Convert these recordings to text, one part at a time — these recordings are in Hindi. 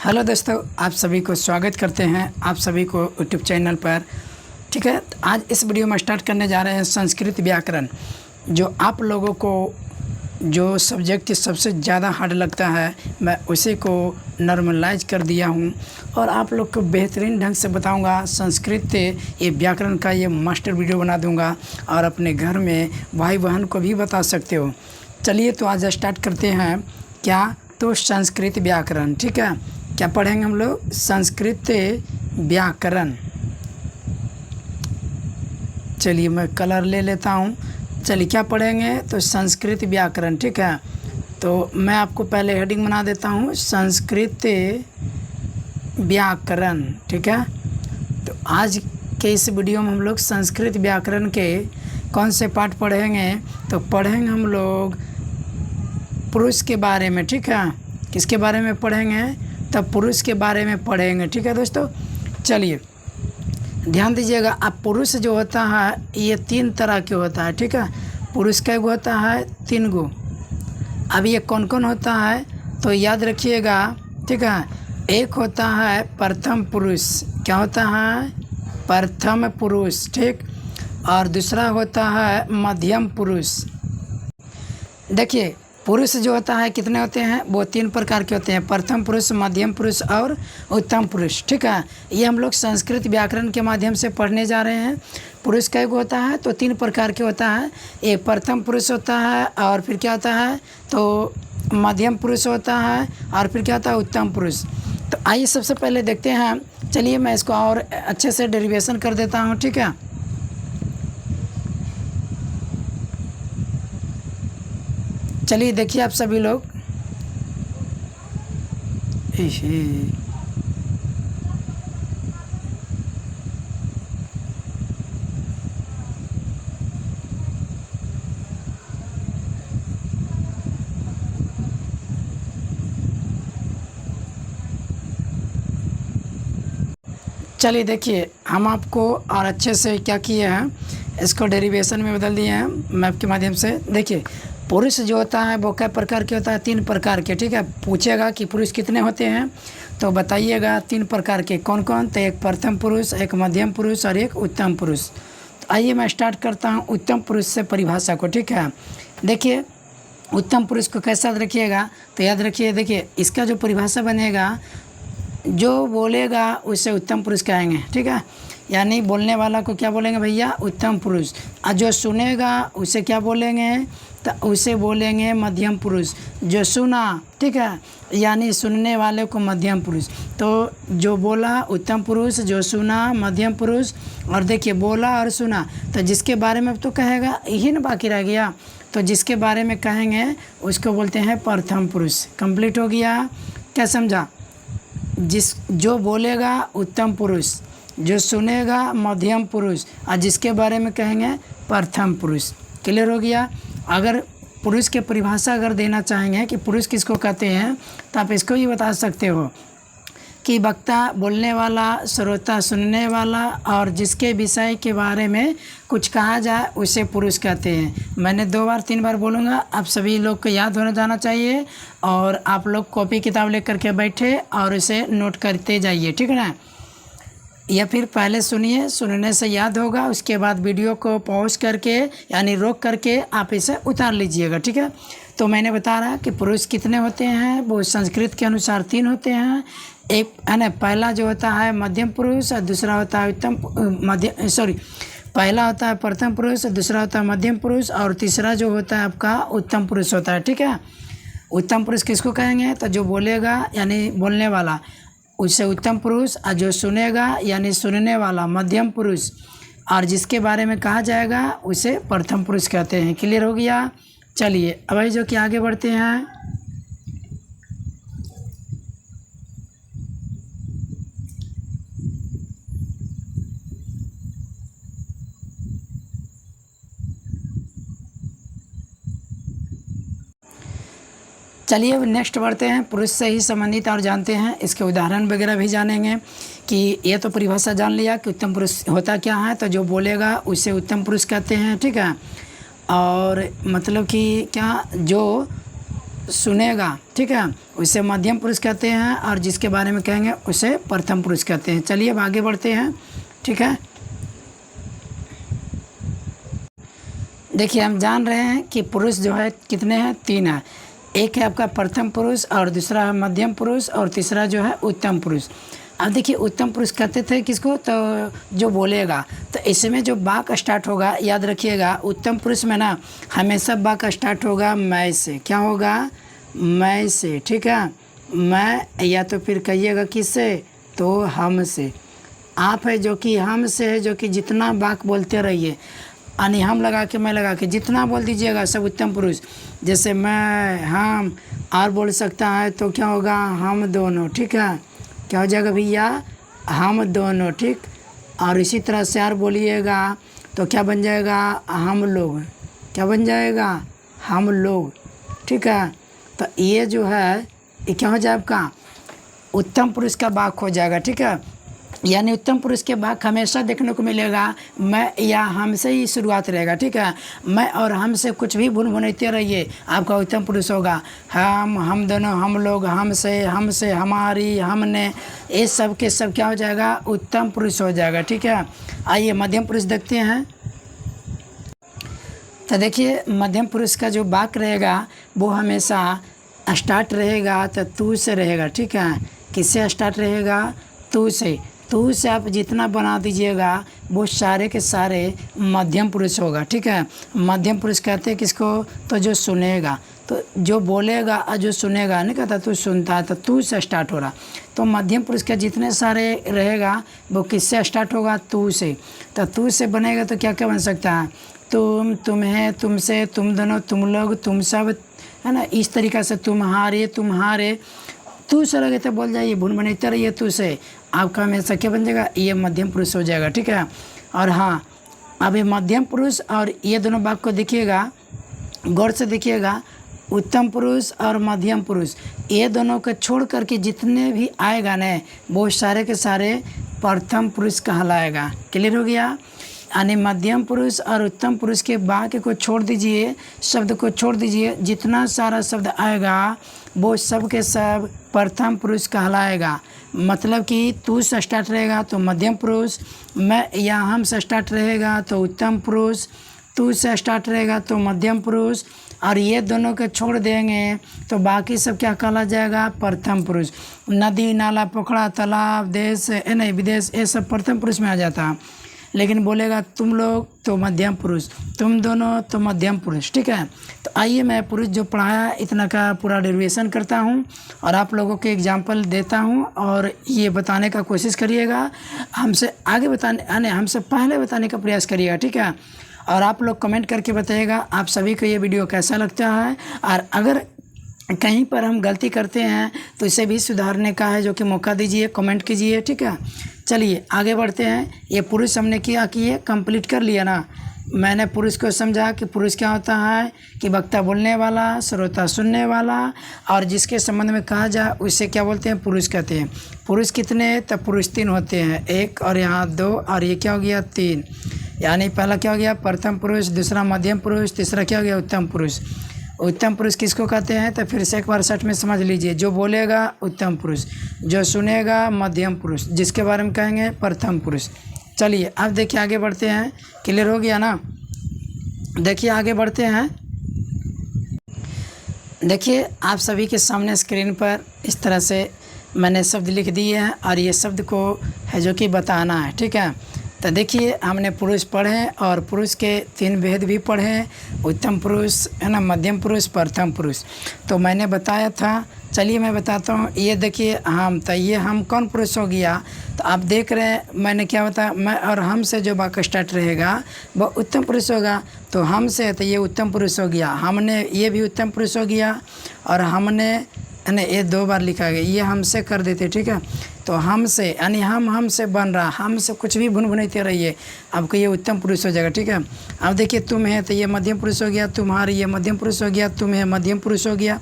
हेलो दोस्तों, आप सभी को स्वागत करते हैं आप सभी को यूट्यूब चैनल पर। ठीक है, आज इस वीडियो में स्टार्ट करने जा रहे हैं संस्कृत व्याकरण। जो आप लोगों को जो सब्जेक्ट सबसे ज़्यादा हार्ड लगता है, मैं उसी को नॉर्मलाइज कर दिया हूं और आप लोग को बेहतरीन ढंग से बताऊंगा। संस्कृत ये व्याकरण का ये मास्टर वीडियो बना दूंगा और अपने घर में भाई बहन को भी बता सकते हो। चलिए तो आज स्टार्ट करते हैं। क्या तो संस्कृत व्याकरण। ठीक है, क्या पढ़ेंगे हम लोग? संस्कृत व्याकरण। चलिए मैं कलर ले लेता हूँ। चलिए क्या पढ़ेंगे? तो संस्कृत व्याकरण। ठीक है, तो मैं आपको पहले हेडिंग बना देता हूँ, संस्कृत व्याकरण। ठीक है, तो आज के इस वीडियो में हम लोग संस्कृत व्याकरण के कौन से पार्ट पढ़ेंगे? तो पढ़ेंगे हम लोग पुरुष के बारे में। ठीक है, किसके बारे में पढ़ेंगे? तब पुरुष के बारे में पढ़ेंगे। ठीक है दोस्तों, चलिए ध्यान दीजिएगा। अब पुरुष जो होता है ये 3 तरह के होता है। ठीक है, पुरुष कै गो होता है? 3 गो। अब ये कौन कौन होता है तो याद रखिएगा। ठीक है, एक होता है प्रथम पुरुष। क्या होता है? प्रथम पुरुष। ठीक, और दूसरा होता है मध्यम पुरुष। देखिए पुरुष जो होता है कितने होते हैं? वो 3 प्रकार के होते हैं, प्रथम पुरुष, मध्यम पुरुष और उत्तम पुरुष। ठीक है, ये हम लोग संस्कृत व्याकरण के माध्यम से पढ़ने जा रहे हैं। पुरुष कै गो होता है? तो 3 प्रकार के होता है। एक प्रथम पुरुष होता है, और फिर क्या होता है तो मध्यम पुरुष होता है, और फिर क्या होता है उत्तम पुरुष। तो आइए सबसे पहले देखते हैं। चलिए मैं इसको और अच्छे से डेरिवेशन कर देता हूँ। ठीक है, चलिए देखिए आप सभी लोग। चलिए देखिए, हम आपको और अच्छे से क्या किए हैं, इसको डेरिवेशन में बदल दिए हैं मैप के माध्यम से। देखिए पुरुष जो होता है वो कै प्रकार के होता है? 3 प्रकार के। ठीक है, पूछेगा कि पुरुष कितने होते हैं तो बताइएगा 3 प्रकार के। कौन कौन? तो एक प्रथम पुरुष, एक मध्यम पुरुष और एक उत्तम पुरुष। तो आइए मैं स्टार्ट करता हूँ उत्तम पुरुष से परिभाषा को। ठीक है, देखिए उत्तम पुरुष को कैसा याद रखिएगा? तो याद रखिए, देखिए इसका जो परिभाषा बनेगा, जो बोलेगा उसे उत्तम पुरुष कहेंगे। ठीक है, यानी बोलने वाला को क्या बोलेंगे भैया? उत्तम पुरुष। और जो सुनेगा उसे क्या बोलेंगे? तो उसे बोलेंगे मध्यम पुरुष। जो सुना, ठीक है, यानी सुनने वाले को मध्यम पुरुष। तो जो बोला उत्तम पुरुष, जो सुना मध्यम पुरुष। और देखिए बोला और सुना, तो जिसके बारे में तो कहेगा यही ना बाकी रह गया। तो जिसके बारे में कहेंगे उसको बोलते हैं प्रथम पुरुष। कंप्लीट हो गया? क्या समझा? जो बोलेगा उत्तम पुरुष, जो सुनेगा मध्यम पुरुष, और जिसके बारे में कहेंगे प्रथम पुरुष। क्लियर हो गया? अगर पुरुष के परिभाषा अगर देना चाहेंगे कि पुरुष किसको कहते हैं, तो आप इसको भी बता सकते हो कि वक्ता बोलने वाला, श्रोता सुनने वाला, और जिसके विषय के बारे में कुछ कहा जाए उसे पुरुष कहते हैं। मैंने 2 बार 3 बार बोलूँगा, आप सभी लोग को याद होना जाना चाहिए। और आप लोग कॉपी किताब लेकर के बैठे और उसे नोट करते जाइए। ठीक है ना, या फिर पहले सुनिए, सुनने से याद होगा, उसके बाद वीडियो को पॉज करके यानी रोक करके आप इसे उतार लीजिएगा। ठीक है, तो मैंने बता रहा कि पुरुष कितने होते हैं? वो संस्कृत के अनुसार 3 होते हैं। एक है ना, पहला जो होता है मध्यम पुरुष, और दूसरा होता है पहला होता है प्रथम पुरुष, दूसरा होता है मध्यम पुरुष, और तीसरा जो होता है आपका उत्तम पुरुष होता है। ठीक है, उत्तम पुरुष किसको कहेंगे? तो जो बोलेगा यानी बोलने वाला उससे उत्तम पुरुष, और जो सुनेगा यानी सुनने वाला मध्यम पुरुष, और जिसके बारे में कहा जाएगा उसे प्रथम पुरुष कहते हैं। क्लियर हो गया? चलिए अब जो कि आगे बढ़ते हैं। चलिए अब नेक्स्ट बढ़ते हैं, पुरुष से ही संबंधित और जानते हैं, इसके उदाहरण वगैरह भी जानेंगे। कि ये तो परिभाषा जान लिया कि उत्तम पुरुष होता क्या है, तो जो बोलेगा उसे उत्तम पुरुष कहते हैं। ठीक है, और मतलब कि क्या जो सुनेगा, ठीक है, उसे मध्यम पुरुष कहते हैं, और जिसके बारे में कहेंगे उसे प्रथम पुरुष कहते हैं। चलिए अब आगे बढ़ते हैं, ठीक है। देखिए हम जान रहे हैं कि पुरुष जो है कितने हैं, 3 है। एक है आपका प्रथम पुरुष, और दूसरा है मध्यम पुरुष, और तीसरा जो है उत्तम पुरुष। अब देखिए उत्तम पुरुष कहते थे किसको, तो जो बोलेगा, तो इसमें जो वाक स्टार्ट होगा, याद रखिएगा उत्तम पुरुष में ना हमेशा वाक स्टार्ट होगा मैं से। क्या होगा, मैं से, ठीक है। मैं, या तो फिर कहिएगा किससे, तो हम से। आप है जो कि हम से है, जो कि जितना वाक बोलते रहिए, यानी हम लगा के मैं लगा के जितना बोल दीजिएगा सब उत्तम पुरुष। जैसे मैं, हम, और बोल सकता है तो क्या होगा, हम दोनों, ठीक है। क्या हो जाएगा भैया, हम दोनों, ठीक। और इसी तरह से और बोलिएगा तो क्या बन जाएगा, हम लोग। क्या बन जाएगा, हम लोग, ठीक है। तो ये जो है ये क्या हो जाए आपका उत्तम पुरुष का वाक हो जाएगा, ठीक है। यानी उत्तम पुरुष के वाक हमेशा देखने को मिलेगा मैं या हम से ही शुरुआत रहेगा, ठीक है। मैं और हम से कुछ भी भुनभुनाते रहिए, आपका उत्तम पुरुष होगा। हम दोनों, हम लोग, हमसे, हमारी, हमने, ये सब के सब क्या हो जाएगा, उत्तम पुरुष हो जाएगा, ठीक है। आइए मध्यम पुरुष देखते हैं। तो देखिए मध्यम पुरुष का जो वाक रहेगा वो हमेशा स्टार्ट रहेगा तो तू से रहेगा, ठीक है। किससे स्टार्ट रहेगा, तू से। तू से आप जितना बना दीजिएगा वो सारे के सारे मध्यम पुरुष होगा, ठीक है। मध्यम पुरुष कहते हैं किसको, तो जो सुनेगा, तो जो बोलेगा और जो सुनेगा, नहीं कहता तू सुनता है, तो तू से स्टार्ट हो रहा। तो मध्यम पुरुष के जितने सारे रहेगा वो किससे स्टार्ट होगा, तू से। तो तू से बनेगा तो क्या क्या बन सकता है, तुम, तुम्हें, तुमसे, तुम दोनों, तुम लोग, तुम सब, है ना। इस तरीक़े से तुम्हारे, तुम्हारे, तू से लगे तो बोल जाइए, भून बनाते रहिए तू से, आपका हमेशा क्या बन जाएगा, ये मध्यम पुरुष हो जाएगा, ठीक है। और हाँ, अब ये मध्यम पुरुष और ये दोनों बात को देखिएगा, गौर से देखिएगा। उत्तम पुरुष और मध्यम पुरुष ये दोनों को छोड़ करके जितने भी आएगा न वो सारे के सारे प्रथम पुरुष कहलाएगा। क्लियर हो गया। यानी मध्यम पुरुष और उत्तम पुरुष के बाकी को छोड़ दीजिए, शब्द को छोड़ दीजिए, जितना सारा शब्द आएगा वो सब के सब प्रथम पुरुष कहलाएगा। मतलब कि तू से स्टार्ट रहेगा तो मध्यम पुरुष, मैं या हम से स्टार्ट रहेगा तो उत्तम पुरुष, तू से स्टार्ट रहेगा तो मध्यम पुरुष, और ये दोनों के छोड़ देंगे तो बाकी सब क्या कहला जाएगा, प्रथम पुरुष। नदी, नाला, पोखरा, तालाब, देश, नहीं विदेश, ये सब प्रथम पुरुष में आ जाता है। लेकिन बोलेगा तुम लोग तो मध्यम पुरुष, तुम दोनों तो मध्यम पुरुष, ठीक है। तो आइए मैं पुरुष जो पढ़ाया इतना का पूरा डेरिवेशन करता हूँ और आप लोगों के एग्जाम्पल देता हूँ, और ये बताने का कोशिश करिएगा, हमसे आगे बताने, यानी हमसे पहले बताने का प्रयास करिएगा, ठीक है। और आप लोग कमेंट करके बताइएगा आप सभी को ये वीडियो कैसा लगता है, और अगर कहीं पर हम गलती करते हैं तो इसे भी सुधारने का है, जो कि मौका दीजिए, कमेंट कीजिए, ठीक है। चलिए आगे बढ़ते हैं। ये पुरुष हमने क्या किए, कंप्लीट कर लिया ना। मैंने पुरुष को समझा कि पुरुष क्या होता है, कि वक्ता बोलने वाला, श्रोता सुनने वाला, और जिसके संबंध में कहा जाए उसे क्या बोलते हैं, पुरुष कहते हैं। पुरुष कितने, तब पुरुष 3 होते हैं, 1 और यहाँ 2, और ये क्या हो गया 3। यानी पहला क्या हो गया, प्रथम पुरुष, दूसरा मध्यम पुरुष, तीसरा क्या हो गया, उत्तम पुरुष। उत्तम पुरुष किसको कहते हैं, तो फिर से एक बार शर्ट में समझ लीजिए। जो बोलेगा उत्तम पुरुष, जो सुनेगा मध्यम पुरुष, जिसके बारे में कहेंगे प्रथम पुरुष। चलिए अब देखिए आगे बढ़ते हैं। क्लियर हो गया ना। देखिए आगे बढ़ते हैं। देखिए आप सभी के सामने स्क्रीन पर इस तरह से मैंने शब्द लिख दिए हैं, और ये शब्द को है जो कि बताना है, ठीक है। तो देखिए हमने पुरुष पढ़े और पुरुष के 3 भेद भी पढ़े, उत्तम पुरुष, है ना, मध्यम पुरुष, प्रथम पुरुष। तो मैंने बताया था, चलिए मैं बताता हूँ। ये देखिए हम, तो ये हम कौन पुरुष हो गया, तो आप देख रहे हैं मैंने क्या बताया, मैं और हम से जो वाक्य स्टार्ट रहेगा वो उत्तम पुरुष होगा। तो हम से तो ये उत्तम पुरुष हो गया, हमने ये भी उत्तम पुरुष हो गया, और हमने, है ना, ये 2 बार लिखा गया, ये हमसे कर देते, ठीक है। तो हमसे यानी हमसे बन रहा, हमसे कुछ भी भुनभुनाते रहिए, आपको ये उत्तम पुरुष हो जाएगा, ठीक है। अब देखिए तुम है तो ये मध्यम पुरुष हो गया, तुम्हारी ये मध्यम पुरुष हो गया, तुम है मध्यम पुरुष हो गया।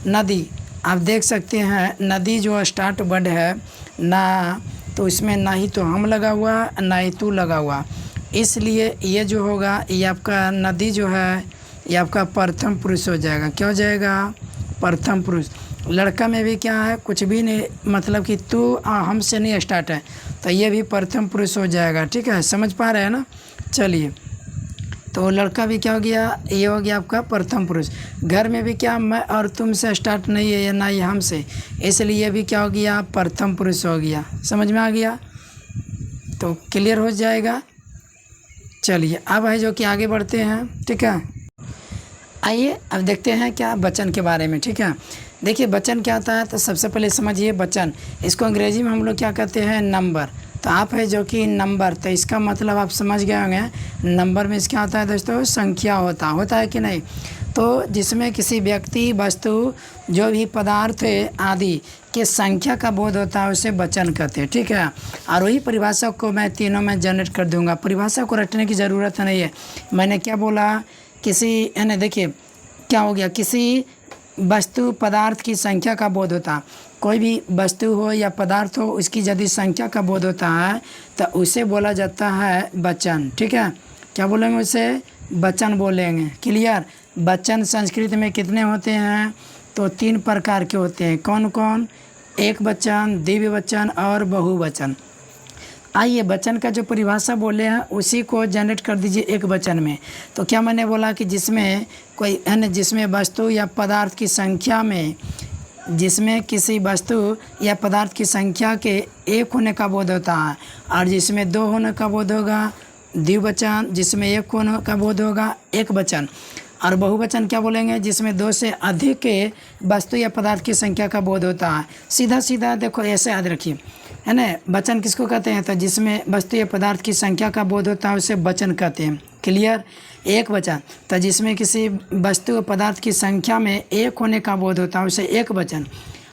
नदी, आप देख सकते हैं नदी जो स्टार्ट वर्ड है ना, तो इसमें ना ही तो हम लगा हुआ ना ही तू लगा हुआ, इसलिए ये जो होगा ये आपका नदी जो है ये आपका प्रथम पुरुष हो जाएगा। क्या हो जाएगा, प्रथम पुरुष। लड़का में भी क्या है, कुछ भी नहीं, मतलब कि तू हमसे नहीं स्टार्ट है, तो ये भी प्रथम पुरुष हो जाएगा। ठीक है, समझ पा रहे हैं ना। चलिए, तो लड़का भी क्या हो गया, ये हो गया आपका प्रथम पुरुष। घर में भी क्या, मैं और तुम से स्टार्ट नहीं है या ना ही हमसे, इसलिए भी क्या हो गया, प्रथम पुरुष हो गया। समझ में आ गया, तो क्लियर हो जाएगा। चलिए अब है जो कि आगे बढ़ते हैं। ठीक है, आइए अब देखते हैं क्या वचन के बारे में। ठीक है, देखिए वचन क्या आता है, तो सबसे पहले समझिए वचन, इसको अंग्रेजी में हम लोग क्या कहते हैं, नंबर। तो आप है जो कि नंबर, तो इसका मतलब आप समझ गए होंगे, नंबर में इसका आता है दोस्तों संख्या होता है कि नहीं। तो जिसमें किसी व्यक्ति, वस्तु, जो भी पदार्थ आदि के संख्या का बोध होता है उसे वचन कहते हैं। ठीक है, और वही परिभाषा को मैं तीनों में जनरेट कर दूंगा, परिभाषा को रटने की ज़रूरत नहीं है। मैंने क्या बोला, किसी यानी देखिए क्या हो गया, किसी वस्तु पदार्थ की संख्या का बोध होता, कोई भी वस्तु हो या पदार्थ हो उसकी यदि संख्या का बोध होता है तो उसे बोला जाता है वचन। ठीक है, क्या बोलेंगे, उसे वचन बोलेंगे। क्लियर। वचन संस्कृत में कितने होते हैं, तो 3 प्रकार के होते हैं। कौन कौन, एक वचन, द्वितीय वचन और बहुवचन। आइए वचन का जो परिभाषा बोले हैं उसी को जनरेट कर दीजिए एक वचन में। तो क्या मैंने बोला कि जिसमें कोई अन्य, जिसमें वस्तु या पदार्थ की संख्या में, जिसमें किसी वस्तु या पदार्थ की संख्या के एक होने का बोध होता है, और जिसमें 2 होने का बोध होगा द्विवचन, जिसमें 1 होने का बोध होगा एक वचन, और बहुवचन क्या बोलेंगे, जिसमें 2 से अधिक के वस्तु या पदार्थ की संख्या का बोध होता है। सीधा सीधा देखो, ऐसे याद रखिए, है ना। वचन किसको कहते हैं, तो जिसमें वस्तु या पदार्थ की संख्या का बोध होता है उसे वचन कहते हैं। क्लियर। एक वचन, तो जिसमें किसी वस्तु या पदार्थ की संख्या में 1 होने का बोध होता है उसे एक वचन।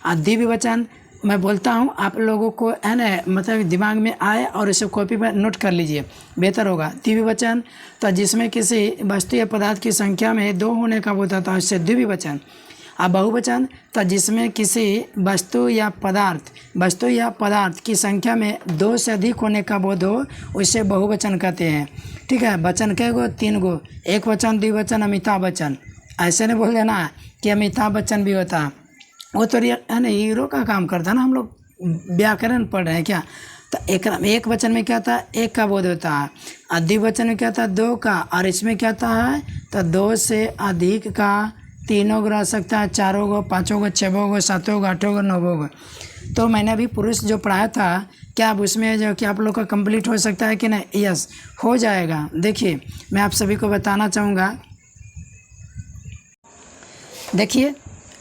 और द्वितीय वचन मैं बोलता हूँ, आप लोगों को है ना, मतलब दिमाग में आए और इसे कॉपी पर नोट कर लीजिए, बेहतर होगा। द्वितीय वचन, तो जिसमें किसी वस्तु या पदार्थ की संख्या में 2 होने का बोध होता है उससे द्वितीय वचन। अब बहुवचन, तो जिसमें किसी वस्तु या पदार्थ की संख्या में 2 से अधिक होने का बोध हो उसे बहुवचन कहते हैं। ठीक है, वचन कै गो, 3 गो, एक वचन, द्विवचन, अमिताभ बच्चन। ऐसे नहीं बोल देना कि अमिताभ बच्चन भी होता है, वो तो है ना हीरो का काम करता है ना। हम लोग व्याकरण पढ़ रहे हैं क्या, तो एक वचन में क्या था, 1 का बोध होता है, और द्विवचन में क्या था, 2 का, और इसमें क्या था है, तो 2 से अधिक का, 3 गो रह सकता है, 4 गो, 5 गो, 6 गो, 7 गो, 8 गो, 9 गो। तो मैंने अभी पुरुष जो पढ़ाया था, क्या अब उसमें जो कि आप लोग का कंप्लीट हो सकता है कि नहीं, यस हो जाएगा। देखिए मैं आप सभी को बताना चाहूँगा, देखिए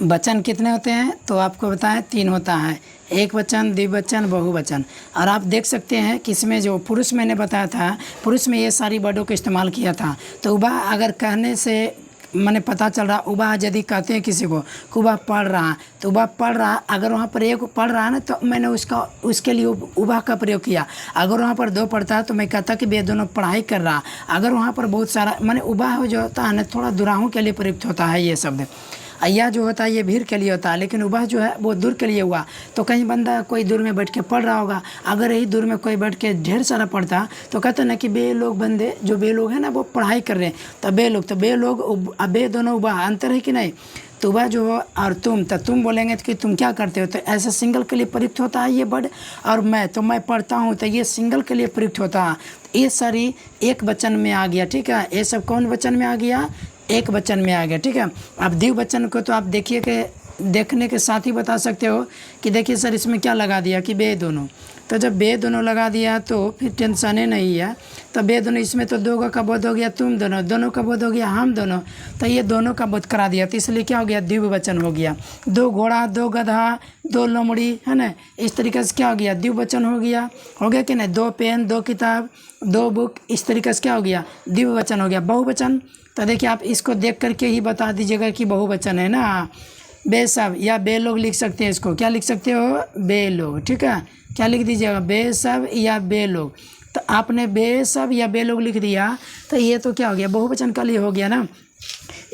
वचन कितने होते हैं, तो आपको बताएं 3 होता है, एक वचन, द्विवचन, बहुवचन। और आप देख सकते हैं कि इसमें जो पुरुष मैंने बताया था, पुरुष में ये सारी वर्डों का इस्तेमाल किया था। तो उबा अगर कहने से मैंने पता चल रहा, उबा यदि कहते हैं किसी को कि उबा पढ़ रहा, तो उबा पढ़ रहा, अगर वहाँ पर 1 पढ़ रहा है ना, तो मैंने उसके लिए उबा का प्रयोग किया। अगर वहाँ पर 2 पढ़ता है तो मैं कहता कि वे दोनों पढ़ाई कर रहा। अगर वहाँ पर बहुत सारा मैंने उबा हो जो होता है ना, थोड़ा दुराहों के लिए प्रयुक्त होता है ये शब्द। अय्या जो होता है ये भीड़ के लिए होता है, लेकिन उबा जो है वो दूर के लिए हुआ। तो कहीं बंदा कोई दूर में बैठ के पढ़ रहा होगा, अगर यही दूर में कोई बैठ के ढेर सारा पढ़ता तो कहते ना कि बे लोग बंदे, जो बे लोग हैं ना वो पढ़ाई कर रहे हैं, तो बे लोग बे दोनों उबा, अंतर है कि नहीं। तो वह जो हो और तुम, तो तुम बोलेंगे कि तुम क्या करते हो, तो ऐसे सिंगल के लिए प्रयुक्त होता है ये वर्ड। और मैं, तो मैं पढ़ता हूँ, तो ये सिंगल के लिए प्रयुक्त होता है। ये सारी एक वचन में आ गया। ठीक है, ये सब कौन वचन में आ गया, एक वचन में आ गया। ठीक है, अब द्विवचन को तो आप देखिए कि देखने के साथ ही बता सकते हो कि देखिए सर इसमें क्या लगा दिया कि बे दोनों। तो जब बे दोनों लगा दिया तो फिर टेंशन ही नहीं है। तो बे दोनों, इसमें तो 2 का बोध हो गया तुम दोनों, दोनों का बोध हो गया हम दोनों, तो ये दोनों का बोध करा दिया, तो इसलिए क्या हो गया, द्विवचन हो गया। 2 घोड़ा, 2 गधा, 2 लोमड़ी, है ना, इस तरीके से क्या हो गया, द्विवचन हो गया कि नहीं। 2 पेन, 2 किताब, 2 बुक, इस तरीके से क्या हो गया, द्विवचन हो गया। बहुवचन, तो देखिए आप इसको देख करके ही बता दीजिएगा कि बहुवचन है ना। बे सब या बे लोग लिख सकते हैं, इसको क्या लिख सकते हो, बे लोग। ठीक है, क्या लिख दीजिएगा, बे सब या बे लोग। तो आपने बे सब या बे लोग लिख दिया, तो ये तो क्या हो गया, बहुवचन का लिए हो गया ना।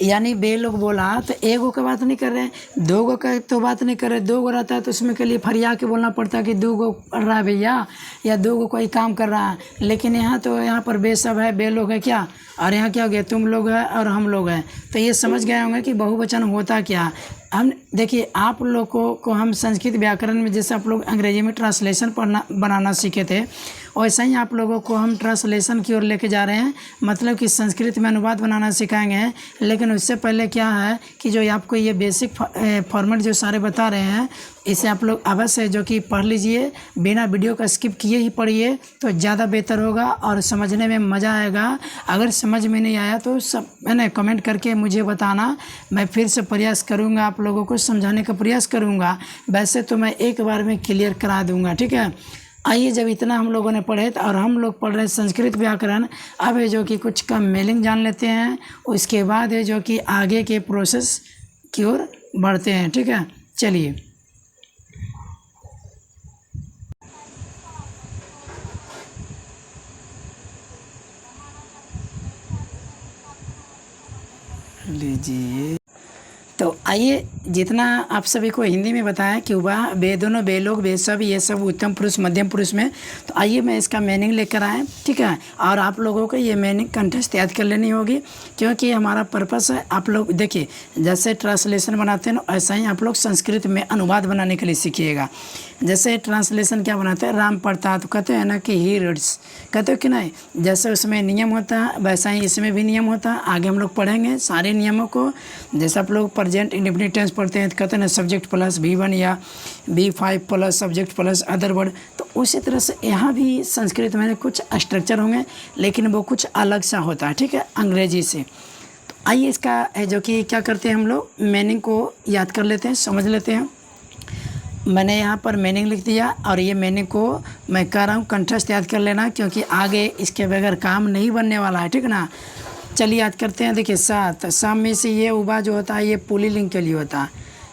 यानी बे लोग बोला तो 1 गो का बात नहीं कर रहे हैं, 2 गो का तो बात नहीं कर रहे। 2 गो रहता है तो उसमें के लिए फरिया के बोलना पड़ता है कि 2 गो पढ़ रहा है भैया, या 2 गो कोई काम कर रहा है। लेकिन यहाँ तो यहाँ पर बे सब है, बे लोग है क्या, और यहाँ क्या हो गया, तुम लोग है और हम लोग हैं। तो ये समझ गए होंगे कि बहुवचन होता क्या, हम देखिए आप लोगों को हम संस्कृत व्याकरण में जैसे आप लोग अंग्रेजी में ट्रांसलेशन पढ़ना बनाना सीखे थे, वैसा ही आप लोगों को हम ट्रांसलेशन की ओर लेके जा रहे हैं, मतलब कि संस्कृत में अनुवाद बनाना सिखाएंगे। लेकिन उससे पहले क्या है कि जो आपको ये बेसिक फॉर्मेट जो सारे बता रहे हैं, इसे आप लोग अवश्य जो कि पढ़ लीजिए, बिना वीडियो का स्किप किए ही पढ़िए तो ज़्यादा बेहतर होगा और समझने में मज़ा आएगा। अगर समझ में नहीं आया तो सब मैंने कमेंट करके मुझे बताना, मैं फिर से प्रयास करूँगा, आप लोगों को समझाने का प्रयास करूँगा। वैसे तो मैं एक बार में क्लियर करा दूँगा, ठीक है। आइए, जब इतना हम लोगों ने पढ़े और हम लोग पढ़ रहे हैं संस्कृत व्याकरण, अब है जो कि कुछ का मीनिंग जान लेते हैं, उसके बाद है जो कि आगे के प्रोसेस की ओर बढ़ते हैं, ठीक है। चलिए, लीजिए। तो आइए, जितना आप सभी को हिंदी में बताया कि वह बे दोनों बे लोग बे सब ये सब उत्तम पुरुष मध्यम पुरुष में, तो आइए मैं इसका मीनिंग लेकर आए, ठीक है। और आप लोगों को ये मीनिंग कंठस्थ याद कर लेनी होगी, क्योंकि हमारा पर्पस है। आप लोग देखिए, जैसे ट्रांसलेशन बनाते हैं ना, ऐसा ही आप लोग संस्कृत में अनुवाद बनाने के लिए सीखिएगा। जैसे ट्रांसलेशन क्या बनाते हैं, राम पढ़ता है तो कहते हैं ना कि ही रीड्स, कहते हो कि नहीं, जैसे उसमें नियम होता है वैसा ही इसमें भी नियम होता है। आगे हम लोग पढ़ेंगे सारे नियमों को। जैसे आप लोग प्रेजेंट इंडेफिनिट टेंस पढ़ते हैं तो कहते हैं ना सब्जेक्ट प्लस V1 या V5 plus subject plus other word, तो उसी तरह से यहाँ भी संस्कृत में कुछ स्ट्रक्चर होंगे, लेकिन वो कुछ अलग सा होता है, ठीक है, अंग्रेजी से। तो आइए इसका जो कि क्या करते हैं, हम लोग मीनिंग को याद कर लेते हैं, समझ लेते हैं। मैंने यहाँ पर मीनिंग लिख दिया और ये मीनिंग को मैं कह रहा हूँ कंठस्थ याद कर लेना, क्योंकि आगे इसके बगैर काम नहीं बनने वाला है, ठीक ना। चलिए याद करते हैं। देखिए, सा में से ये उबा जो होता है ये पुल्लिंग के लिए होता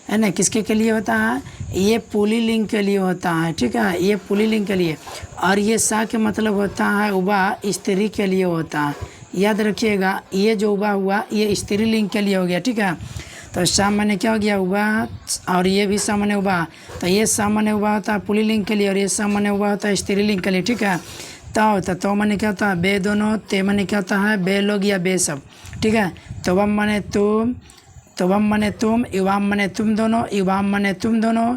है ना। किसके के लिए होता है, ये पुल्लिंग के लिए होता है, ठीक है, ये पुल्लिंग के लिए। और ये सा के मतलब होता है उबा स्त्री के लिए होता है, याद रखिएगा। ये जो उबा हुआ ये स्त्रीलिंग के लिए हो गया, ठीक है। तो सामान्य क्या हो गया, उबा, और ये भी सामान्य उबा, तो ये सामान्य उबा होता है पुल्लिंग के लिए और ये सामान्य उबा होता है स्त्रीलिंग के लिए, ठीक है। तो माने क्या होता है, बे दोनों, ते माने क्या होता है, बे लोग या बे सब, ठीक है। तोबम माने तुम, तोबम माने तुम, युवाम माने तुम दोनों, युवाम माने तुम दोनों,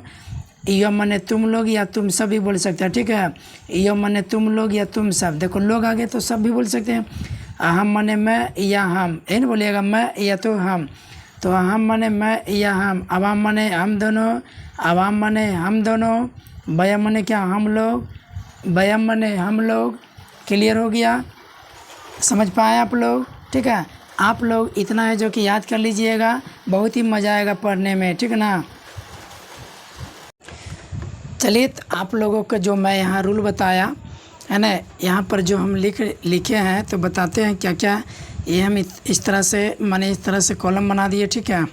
इयम माने तुम लोग या तुम सब भी बोल सकते हैं, ठीक है। इयम माने तुम लोग या तुम सब, देखो लोग आगे तो सब भी बोल सकते हैं। अहम माने मैं या हम, ये नहीं बोलिएगा मैं या तो हम, तो हम माने मैं या हम। अवाम माने हम दोनों, अवाम माने हम दोनों। बयम माने क्या, हम लोग, बयम माने हम लोग। क्लियर हो गया, समझ पाए आप लोग, ठीक है। आप लोग इतना है जो कि याद कर लीजिएगा, बहुत ही मज़ा आएगा पढ़ने में, ठीक है ना। चलिए, तो आप लोगों को जो मैं यहाँ रूल बताया है ना, यहाँ पर जो हम लिखे हैं तो बताते हैं क्या क्या। ये हम इस तरह से मैंने इस तरह से कॉलम बना दिए, ठीक है।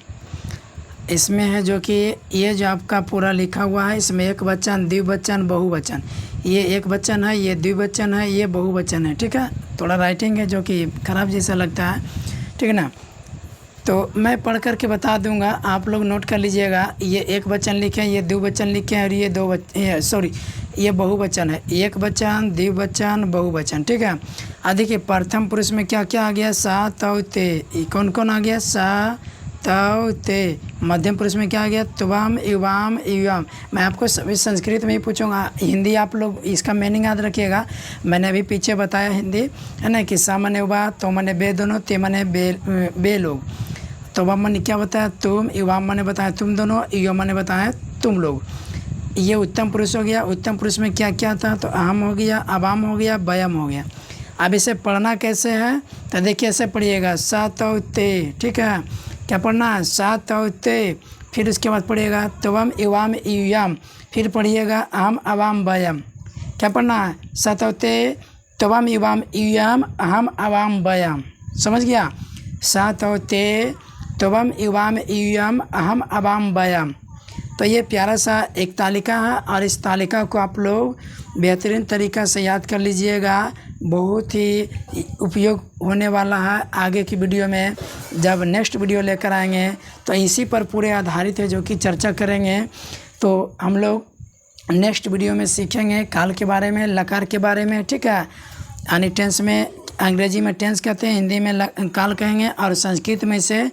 इसमें है जो कि ये जो आपका पूरा लिखा हुआ है, इसमें एक वचन, द्विवचन, बहुवचन। ये एक वचन है, ये द्विवचन है, ये बहुवचन है, ठीक है। थोड़ा राइटिंग है जो कि ख़राब जैसा लगता है, ठीक है ना। तो मैं पढ़ कर के बता दूंगा, आप लोग नोट कर लीजिएगा। ये एक वचन लिखे, ये द्विवचन लिखे और ये ये बहुवचन है। एक वचन, द्विवचन, बहुवचन, ठीक है। देखिए, प्रथम पुरुष में क्या क्या आ गया, सा तौ ते, कौन कौन आ गया, सा तौ ते। मध्यम पुरुष में क्या आ गया, त्वम, युवाम, युवाम। मैं आपको सभी संस्कृत में ही पूछूंगा, हिंदी आप लोग इसका मीनिंग याद रखिएगा। मैंने अभी पीछे बताया हिंदी है ना कि सा मने उबा, तो मने बे दोनों, ते मने बे लोग। तो वह मैंने क्या बताया, तुम, युवाम मैंने बताया तुम दोनों, युवा मैंने बताया तुम लोग। ये उत्तम पुरुष हो गया। उत्तम पुरुष में क्या क्या था, तो अहम हो गया, अवाम हो गया, बयम हो गया। अब इसे पढ़ना कैसे है, तो देखिए ऐसे पढ़िएगा, सा तौ ते, ठीक है। क्या पढ़ना है, सा तौ ते। फिर उसके बाद पढ़िएगा त्वम, युवाम, युयाम। फिर पढ़िएगा अहम, अवाम, बयम। क्या पढ़ना है, सा तौ ते, त्वम, युवाम, युयाम, अहम, अवाम, बयम। समझ गया, सा तौ ते, त्वम, युवाम, युयाम, अहम, अवाम, बयम। तो ये प्यारा सा एक तालिका है और इस तालिका को आप लोग बेहतरीन तरीक़ा से याद कर लीजिएगा। बहुत ही उपयोग होने वाला है आगे की वीडियो में। जब नेक्स्ट वीडियो लेकर आएंगे तो इसी पर पूरे आधारित है जो कि चर्चा करेंगे। तो हम लोग नेक्स्ट वीडियो में सीखेंगे काल के बारे में, लकार के बारे में, ठीक है। यानी टेंस में अंग्रेजी में टेंस कहते हैं, हिंदी में काल कहेंगे और संस्कृत में इसे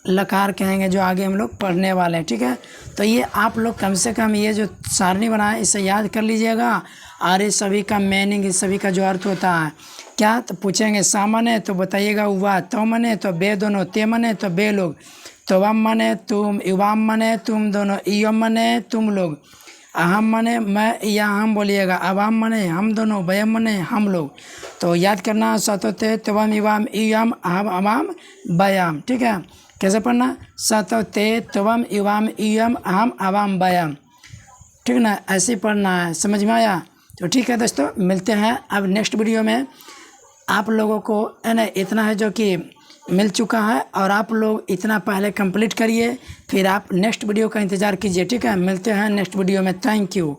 लकार कहेंगे जो आगे हम लोग पढ़ने वाले हैं, ठीक है। तो ये आप लोग कम से कम ये जो सारणी बनाए इसे याद कर लीजिएगा। और इस सभी का मीनिंग, इस सभी का जो अर्थ होता है क्या, तो पूछेंगे सा मने तो बताइएगा हुआ, तो मने तो बे दोनों, ते मने तो बे लोग, तो वम मने तुम, युवाम मने तुम दोनों, इयम मने तुम लोग, अहम मने मैं या हम बोलिएगा, अवाम मने हम दोनों, वयम मने हम लोग। तो याद करना सतोते तवम युवाम इयम अहम अवाम वयम, ठीक है। कैसे पढ़ना, सतोते तवम युवाम इयम अहम अवाम वयम, ठीक ना, ऐसे ही पढ़ना है। समझ में आया? तो ठीक है दोस्तों, मिलते हैं अब नेक्स्ट वीडियो में। आप लोगों को है ना इतना है जो कि मिल चुका है, और आप लोग इतना पहले कंप्लीट करिए, फिर आप नेक्स्ट वीडियो का इंतज़ार कीजिए, ठीक है। मिलते हैं नेक्स्ट वीडियो में। Thank you.